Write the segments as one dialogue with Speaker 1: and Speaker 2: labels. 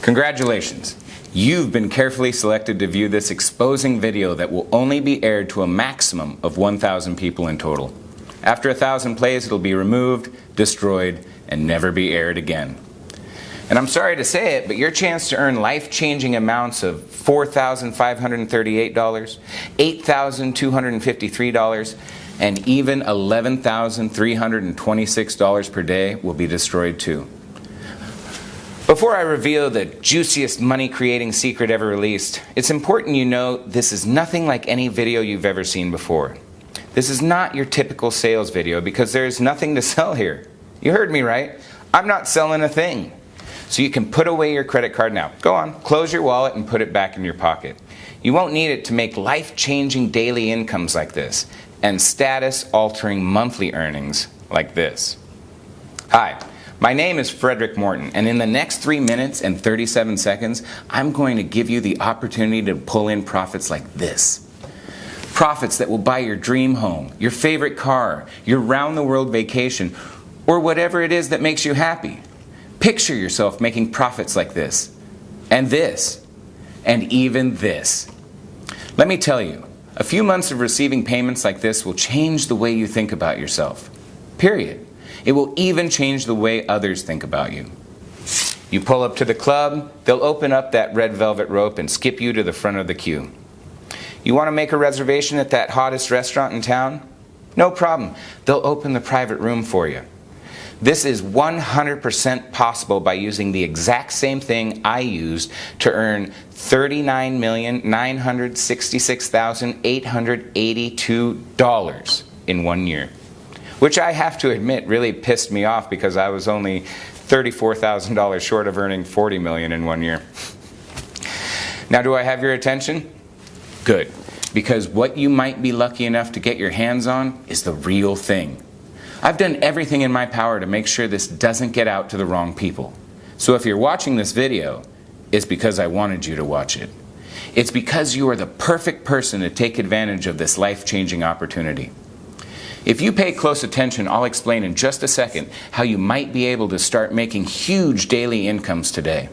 Speaker 1: Congratulations! You've been carefully selected to view this exposing video that will only be aired to a maximum of 1,000 people in total. After 1,000 plays, it'll be removed, destroyed, and never be aired again. And I'm sorry to say it, but your chance to earn life-changing amounts of $4,538, $8,253, and even $11,326 per day will be destroyed too. Before I reveal the juiciest money-creating secret ever released, it's important you know this is nothing like any video you've ever seen before. This is not your typical sales video because there's nothing to sell here. You heard me right. I'm not selling a thing. So you can put away your credit card now. Go on, close your wallet and put it back in your pocket. You won't need it to make life-changing daily incomes like this and status-altering monthly earnings like this. Hi. My name is Frederick Morton, and in the next 3 minutes and 37 seconds, I'm going to give you the opportunity to pull in profits like this. Profits that will buy your dream home, your favorite car, your round-the-world vacation, or whatever it is that makes you happy. Picture yourself making profits like this, and even this. Let me tell you, a few months of receiving payments like this will change the way you think about yourself. Period. It will even change the way others think about you. You pull up to the club, they'll open up that red velvet rope and skip you to the front of the queue. You want to make a reservation at that hottest restaurant in town? No problem. They'll open the private room for you. This is 100% possible by using the exact same thing I used to earn $39,966,882 in 1 year. Which I have to admit really pissed me off because I was only $34,000 short of earning $40 million in 1 year. Now, do I have your attention? Good, because what you might be lucky enough to get your hands on is the real thing. I've done everything in my power to make sure this doesn't get out to the wrong people. So if you're watching this video, it's because I wanted you to watch it. It's because you are the perfect person to take advantage of this life-changing opportunity. If you pay close attention, I'll explain in just a second how you might be able to start making huge daily incomes today.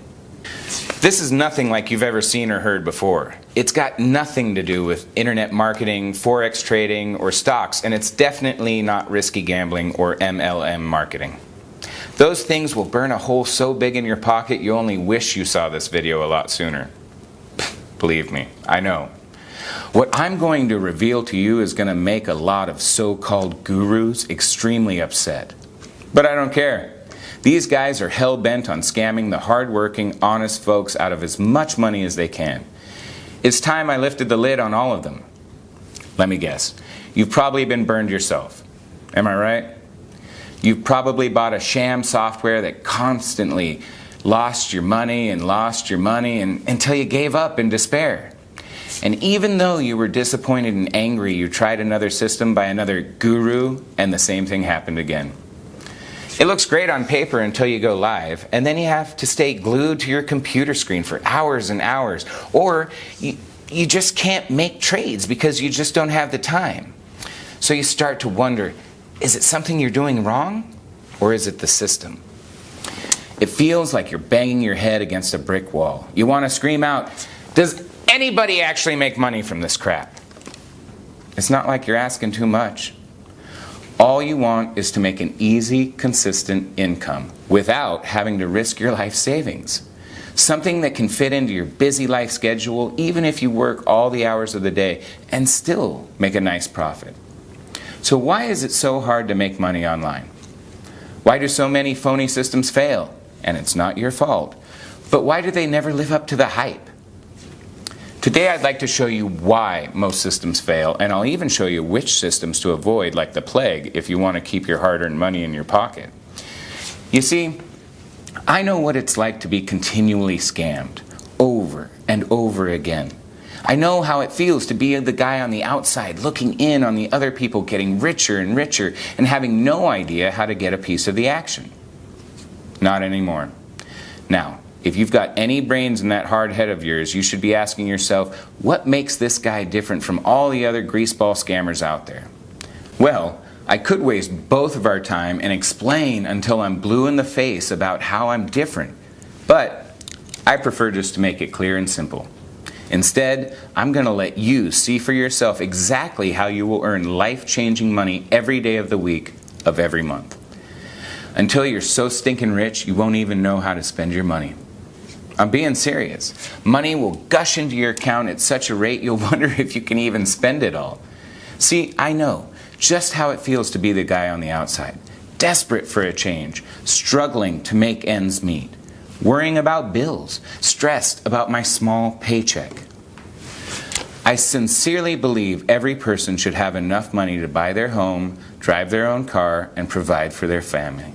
Speaker 1: This is nothing like you've ever seen or heard before. It's got nothing to do with internet marketing, forex trading, or stocks, and it's definitely not risky gambling or MLM marketing. Those things will burn a hole so big in your pocket you only wish you saw this video a lot sooner. Believe me, I know. What I'm going to reveal to you is going to make a lot of so-called gurus extremely upset. But I don't care. These guys are hell-bent on scamming the hard-working, honest folks out of as much money as they can. It's time I lifted the lid on all of them. Let me guess. You've probably been burned yourself. Am I right? You've probably bought a sham software that constantly lost your money until you gave up in despair. And even though you were disappointed and angry, you tried another system by another guru, and the same thing happened again. It looks great on paper until you go live, and then you have to stay glued to your computer screen for hours and hours, or you just can't make trades because you just don't have the time. So you start to wonder, is it something you're doing wrong, or is it the system? It feels like you're banging your head against a brick wall. You want to scream out, does anybody actually make money from this crap? It's not like you're asking too much. All you want is to make an easy, consistent income without having to risk your life savings. Something that can fit into your busy life schedule even if you work all the hours of the day and still make a nice profit. So why is it so hard to make money online? Why do so many phony systems fail? And it's not your fault. But why do they never live up to the hype? Today I'd like to show you why most systems fail, and I'll even show you which systems to avoid like the plague if you want to keep your hard-earned money in your pocket. You see, I know what it's like to be continually scammed, over and over again. I know how it feels to be the guy on the outside looking in on the other people getting richer and richer and having no idea how to get a piece of the action. Not anymore. Now, if you've got any brains in that hard head of yours, you should be asking yourself, what makes this guy different from all the other greaseball scammers out there? Well, I could waste both of our time and explain until I'm blue in the face about how I'm different. But I prefer just to make it clear and simple. Instead, I'm going to let you see for yourself exactly how you will earn life-changing money every day of the week of every month. Until you're so stinking rich, you won't even know how to spend your money. I'm being serious. Money will gush into your account at such a rate you'll wonder if you can even spend it all. See, I know just how it feels to be the guy on the outside, desperate for a change, struggling to make ends meet, worrying about bills, stressed about my small paycheck. I sincerely believe every person should have enough money to buy their home, drive their own car, and provide for their family,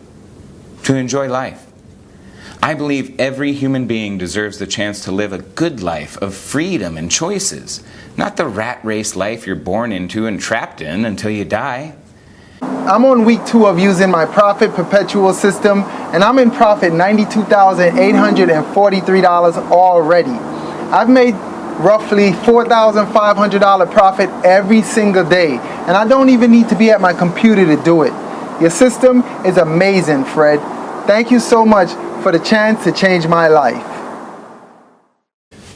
Speaker 1: to enjoy life. I believe every human being deserves the chance to live a good life of freedom and choices, not the rat race life you're born into and trapped in until you die.
Speaker 2: I'm on week 2 of using my Profit Perpetual system, and I'm in profit $92,843 already. I've made roughly $4,500 profit every single day, and I don't even need to be at my computer to do it. Your system is amazing, Fred. Thank you so much for the chance to change my life.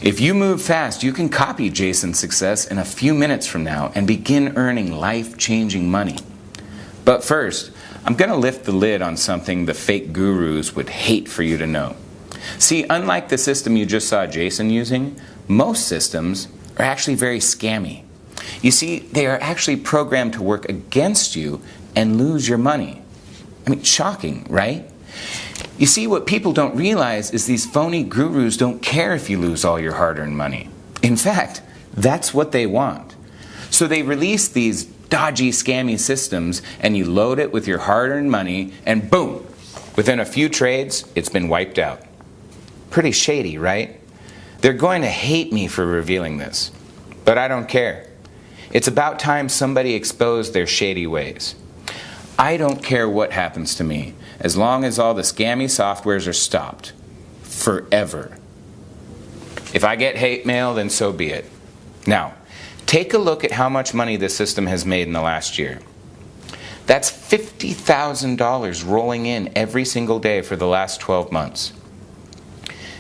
Speaker 1: If you move fast, you can copy Jason's success in a few minutes from now and begin earning life-changing money. But first, I'm going to lift the lid on something the fake gurus would hate for you to know. See, unlike the system you just saw Jason using, most systems are actually very scammy. You see, they are actually programmed to work against you and lose your money. I mean, shocking, right? You see, what people don't realize is these phony gurus don't care if you lose all your hard-earned money. In fact, that's what they want. So they release these dodgy, scammy systems, and you load it with your hard-earned money, and boom! Within a few trades, it's been wiped out. Pretty shady, right? They're going to hate me for revealing this, but I don't care. It's about time somebody exposed their shady ways. I don't care what happens to me, as long as all the scammy softwares are stopped. Forever. If I get hate mail, then so be it. Now, take a look at how much money this system has made in the last year. That's $50,000 rolling in every single day for the last 12 months.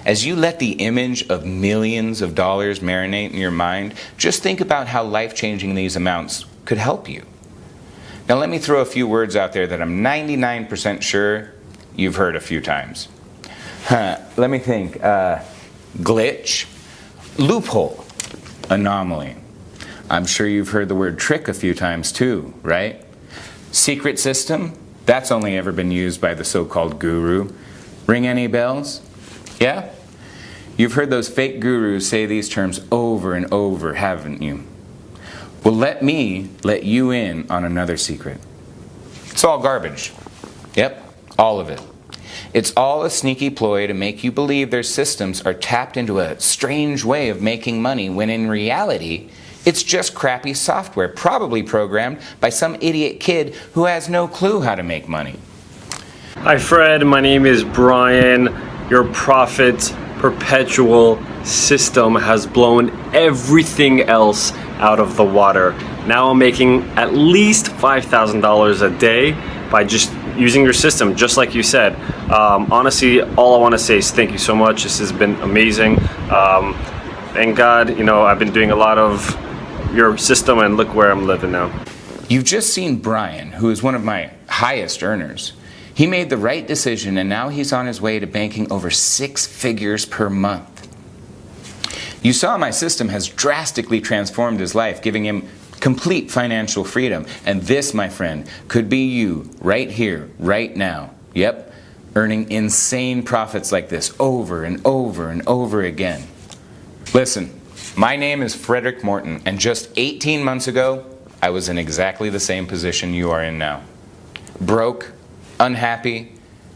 Speaker 1: As you let the image of millions of dollars marinate in your mind, just think about how life-changing these amounts could help you. Now let me throw a few words out there that I'm 99% sure you've heard a few times. Let me think. Glitch, loophole, anomaly. I'm sure you've heard the word trick a few times too, right? Secret system, that's only ever been used by the so-called guru. Ring any bells? Yeah? You've heard those fake gurus say these terms over and over, haven't you? Well, let me let you in on another secret. It's all garbage. Yep, all of it. It's all a sneaky ploy to make you believe their systems are tapped into a strange way of making money, when in reality, it's just crappy software, probably programmed by some idiot kid who has no clue how to make money.
Speaker 3: Hi Fred, my name is Brian. Your Profit Perpetual system has blown everything else out of the water. Now I'm making at least $5,000 a day by just using your system, just like you said. Honestly, all I want to say is thank you so much. This has been amazing. Thank God, I've been doing a lot of your system, and look where I'm living now.
Speaker 1: You've just seen Brian, who is one of my highest earners. He made the right decision, and now he's on his way to banking over 6 figures per month. You saw my system has drastically transformed his life, giving him complete financial freedom. And this, my friend, could be you right here, right now. Yep, earning insane profits like this over and over and over again. Listen, my name is Frederick Morton, and just 18 months ago, I was in exactly the same position you are in now. Broke, unhappy,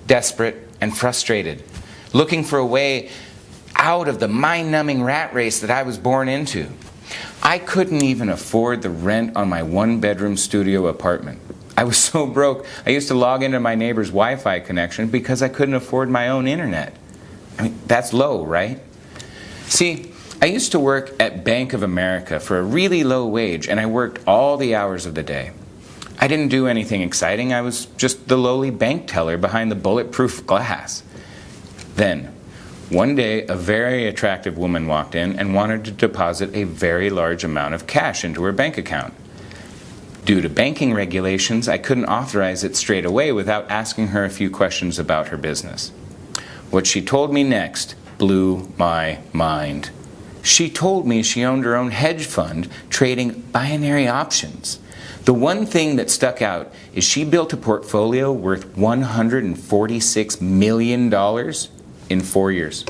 Speaker 1: desperate, and frustrated, looking for a way out of the mind-numbing rat race that I was born into. I couldn't even afford the rent on my 1-bedroom studio apartment. I was so broke, I used to log into my neighbor's Wi-Fi connection because I couldn't afford my own internet. I mean, that's low, right? See, I used to work at Bank of America for a really low wage, and I worked all the hours of the day. I didn't do anything exciting. I was just the lowly bank teller behind the bulletproof glass. Then, One day, a very attractive woman walked in and wanted to deposit a very large amount of cash into her bank account. Due to banking regulations, I couldn't authorize it straight away without asking her a few questions about her business. What she told me next blew my mind. She told me she owned her own hedge fund trading binary options. The one thing that stuck out is she built a portfolio worth $146 million in 4 years.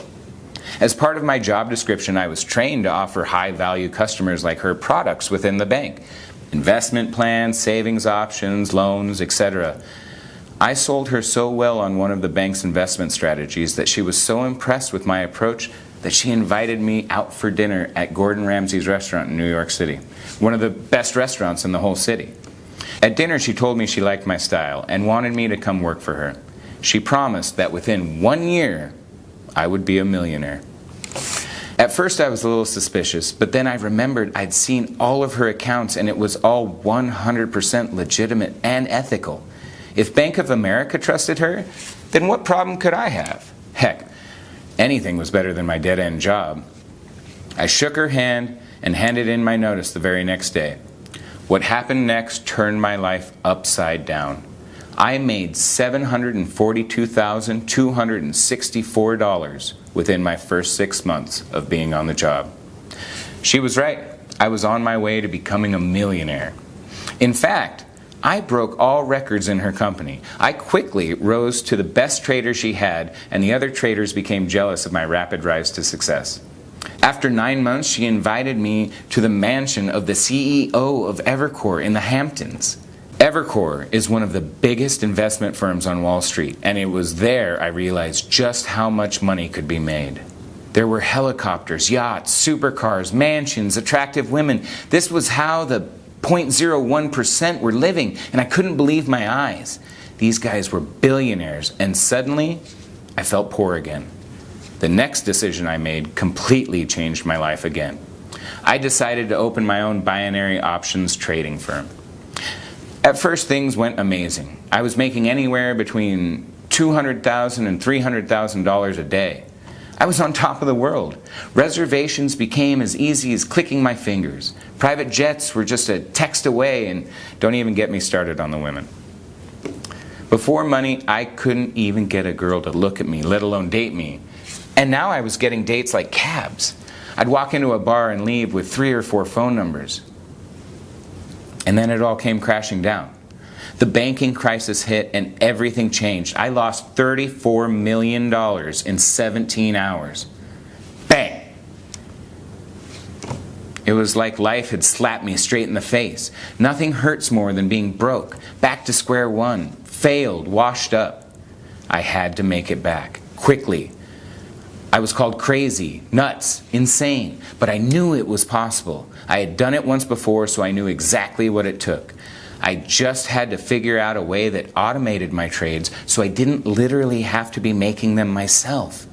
Speaker 1: As part of my job description, I was trained to offer high-value customers like her products within the bank. Investment plans, savings options, loans, etc. I sold her so well on one of the bank's investment strategies that she was so impressed with my approach that she invited me out for dinner at Gordon Ramsay's restaurant in New York City, one of the best restaurants in the whole city. At dinner, she told me she liked my style and wanted me to come work for her. She promised that within 1 year, I would be a millionaire. At first I was a little suspicious, but then I remembered I'd seen all of her accounts and it was all 100% legitimate and ethical. If Bank of America trusted her, then what problem could I have? Heck, anything was better than my dead-end job. I shook her hand and handed in my notice the very next day. What happened next turned my life upside down. I made $742,264 within my first 6 months of being on the job. She was right. I was on my way to becoming a millionaire. In fact, I broke all records in her company. I quickly rose to the best trader she had, and the other traders became jealous of my rapid rise to success. After 9 months, she invited me to the mansion of the CEO of Evercore in the Hamptons. Evercore is one of the biggest investment firms on Wall Street, and it was there I realized just how much money could be made. There were helicopters, yachts, supercars, mansions, attractive women. This was how the 0.01% were living, and I couldn't believe my eyes. These guys were billionaires, and suddenly I felt poor again. The next decision I made completely changed my life again. I decided to open my own binary options trading firm. At first, things went amazing. I was making anywhere between $200,000 and $300,000 a day. I was on top of the world. Reservations became as easy as clicking my fingers. Private jets were just a text away, and don't even get me started on the women. Before money, I couldn't even get a girl to look at me, let alone date me. And now I was getting dates like cabs. I'd walk into a bar and leave with 3 or 4 phone numbers. And then it all came crashing down. The banking crisis hit and everything changed. I lost $34 million in 17 hours. Bang! It was like life had slapped me straight in the face. Nothing hurts more than being broke, back to square one, failed, washed up. I had to make it back, quickly. I was called crazy, nuts, insane, but I knew it was possible. I had done it once before, so I knew exactly what it took. I just had to figure out a way that automated my trades so I didn't literally have to be making them myself.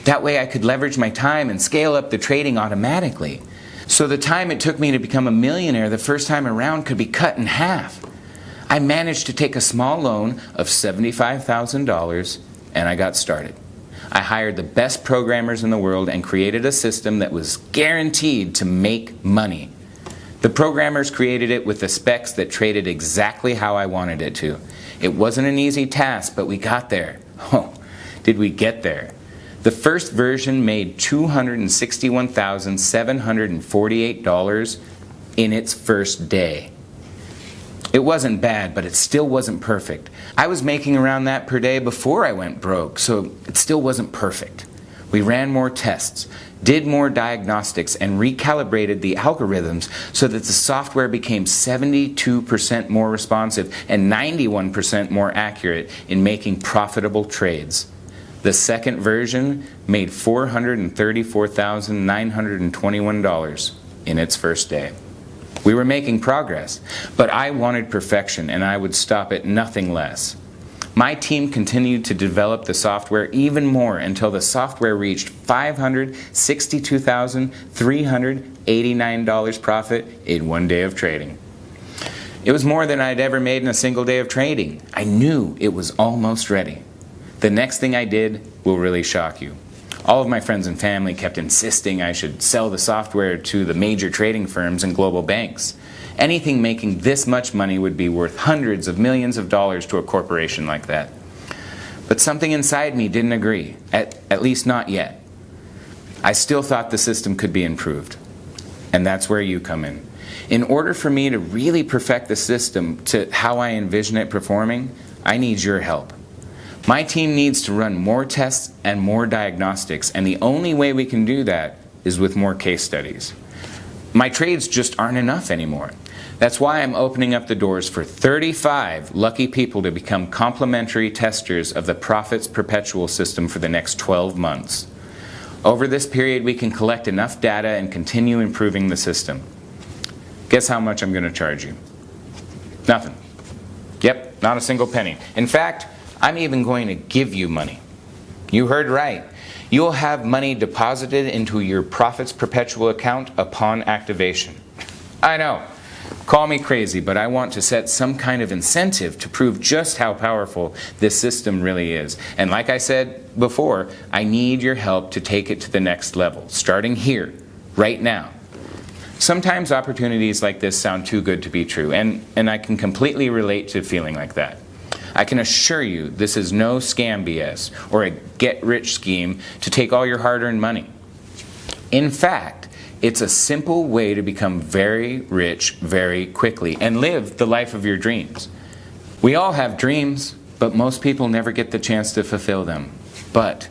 Speaker 1: That way I could leverage my time and scale up the trading automatically. So the time it took me to become a millionaire the first time around could be cut in half. I managed to take a small loan of $75,000 and I got started. I hired the best programmers in the world and created a system that was guaranteed to make money. The programmers created it with the specs that traded exactly how I wanted it to. It wasn't an easy task, but we got there. Oh, did we get there? The first version made $261,748 in its first day. It wasn't bad, but it still wasn't perfect. I was making around that per day before I went broke, so it still wasn't perfect. We ran more tests, did more diagnostics, and recalibrated the algorithms so that the software became 72% more responsive and 91% more accurate in making profitable trades. The second version made $434,921 in its first day. We were making progress, but I wanted perfection and I would stop at nothing less. My team continued to develop the software even more until the software reached $562,389 profit in 1 day of trading. It was more than I'd ever made in a single day of trading. I knew it was almost ready. The next thing I did will really shock you. All of my friends and family kept insisting I should sell the software to the major trading firms and global banks. Anything making this much money would be worth hundreds of millions of dollars to a corporation like that. But something inside me didn't agree, at least not yet. I still thought the system could be improved. And that's where you come in. In order for me to really perfect the system to how I envision it performing, I need your help. My team needs to run more tests and more diagnostics, and the only way we can do that is with more case studies. My trades just aren't enough anymore. That's why I'm opening up the doors for 35 lucky people to become complimentary testers of the Profits Perpetual system for the next 12 months. Over this period, we can collect enough data and continue improving the system. Guess how much I'm going to charge you? Nothing. Yep, not a single penny. In fact, I'm even going to give you money. You heard right. You'll have money deposited into your Profits Perpetual account upon activation. I know. Call me crazy, but I want to set some kind of incentive to prove just how powerful this system really is. And like I said before, I need your help to take it to the next level, starting here, right now. Sometimes opportunities like this sound too good to be true, and I can completely relate to feeling like that. I can assure you this is no scam BS or a get-rich scheme to take all your hard-earned money. In fact, it's a simple way to become very rich very quickly and live the life of your dreams. We all have dreams, but most people never get the chance to fulfill them. But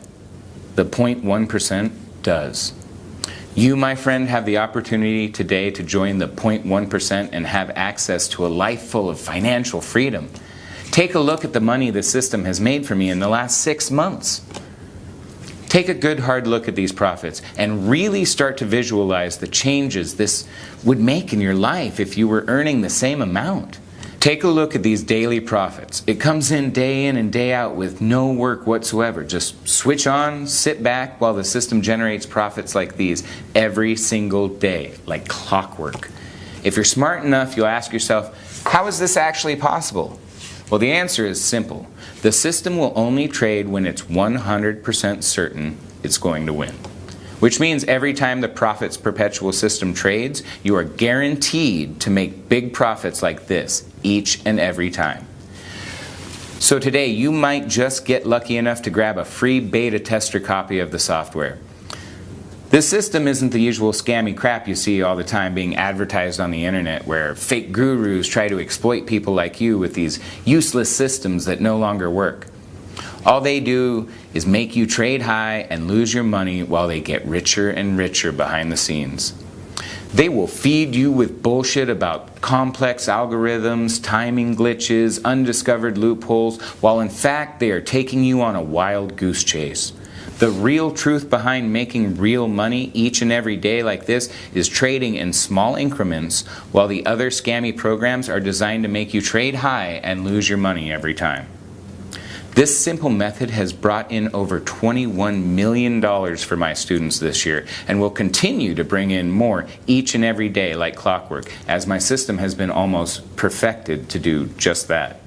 Speaker 1: the 0.1% does. You, my friend, have the opportunity today to join the 0.1% and have access to a life full of financial freedom. Take a look at the money the system has made for me in the last 6 months. Take a good hard look at these profits and really start to visualize the changes this would make in your life if you were earning the same amount. Take a look at these daily profits. It comes in and day out with no work whatsoever. Just switch on, sit back while the system generates profits like these every single day, like clockwork. If you're smart enough, you'll ask yourself, how is this actually possible? Well, the answer is simple. The system will only trade when it's 100% certain it's going to win. Which means every time the Profits Perpetual system trades, you are guaranteed to make big profits like this each and every time. So today, you might just get lucky enough to grab a free beta tester copy of the software. This system isn't the usual scammy crap you see all the time being advertised on the internet, where fake gurus try to exploit people like you with these useless systems that no longer work. All they do is make you trade high and lose your money while they get richer and richer behind the scenes. They will feed you with bullshit about complex algorithms, timing glitches, undiscovered loopholes, while in fact they are taking you on a wild goose chase. The real truth behind making real money each and every day like this is trading in small increments, while the other scammy programs are designed to make you trade high and lose your money every time. This simple method has brought in over $21 million for my students this year and will continue to bring in more each and every day like clockwork, as my system has been almost perfected to do just that.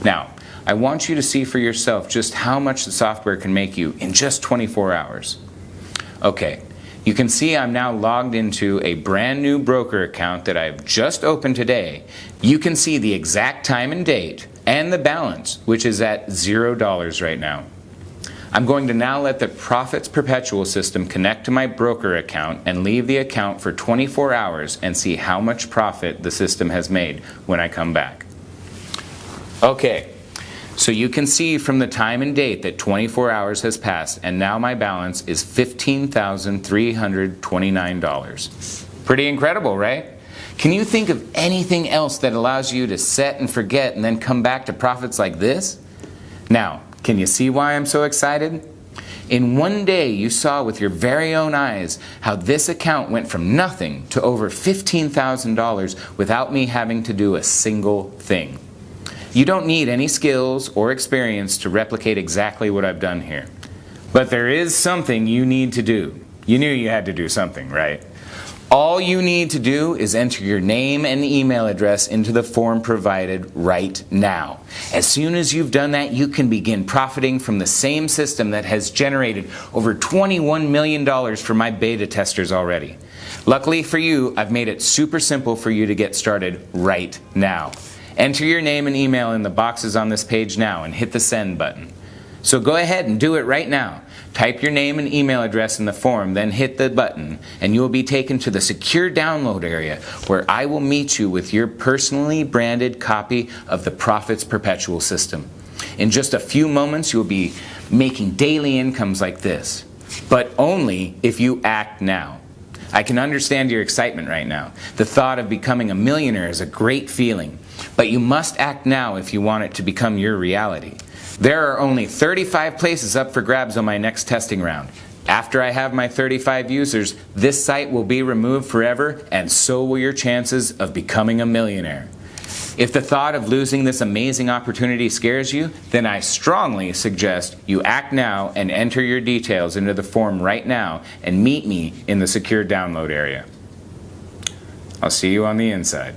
Speaker 1: Now, I want you to see for yourself just how much the software can make you in just 24 hours. Okay, you can see I'm now logged into a brand new broker account that I've just opened today. You can see the exact time and date and the balance, which is at $0 right now. I'm going to now let the Profits Perpetual system connect to my broker account and leave the account for 24 hours and see how much profit the system has made when I come back. Okay. So you can see from the time and date that 24 hours has passed, and now my balance is $15,329. Pretty incredible, right? Can you think of anything else that allows you to set and forget and then come back to profits like this? Now, can you see why I'm so excited? In one day, you saw with your very own eyes how this account went from nothing to over $15,000 without me having to do a single thing. You don't need any skills or experience to replicate exactly what I've done here. But there is something you need to do. You knew you had to do something, right? All you need to do is enter your name and email address into the form provided right now. As soon as you've done that, you can begin profiting from the same system that has generated over $21 million for my beta testers already. Luckily for you, I've made it super simple for you to get started right now. Enter your name and email in the boxes on this page now and hit the send button. So go ahead and do it right now. Type your name and email address in the form, then hit the button, and you will be taken to the secure download area where I will meet you with your personally branded copy of the Profits Perpetual system. In just a few moments, you'll be making daily incomes like this, but only if you act now. I can understand your excitement right now. The thought of becoming a millionaire is a great feeling, but you must act now if you want it to become your reality. There are only 35 places up for grabs on my next testing round. After I have my 35 users, this site will be removed forever, and so will your chances of becoming a millionaire. If the thought of losing this amazing opportunity scares you, then I strongly suggest you act now and enter your details into the form right now and meet me in the secure download area. I'll see you on the inside.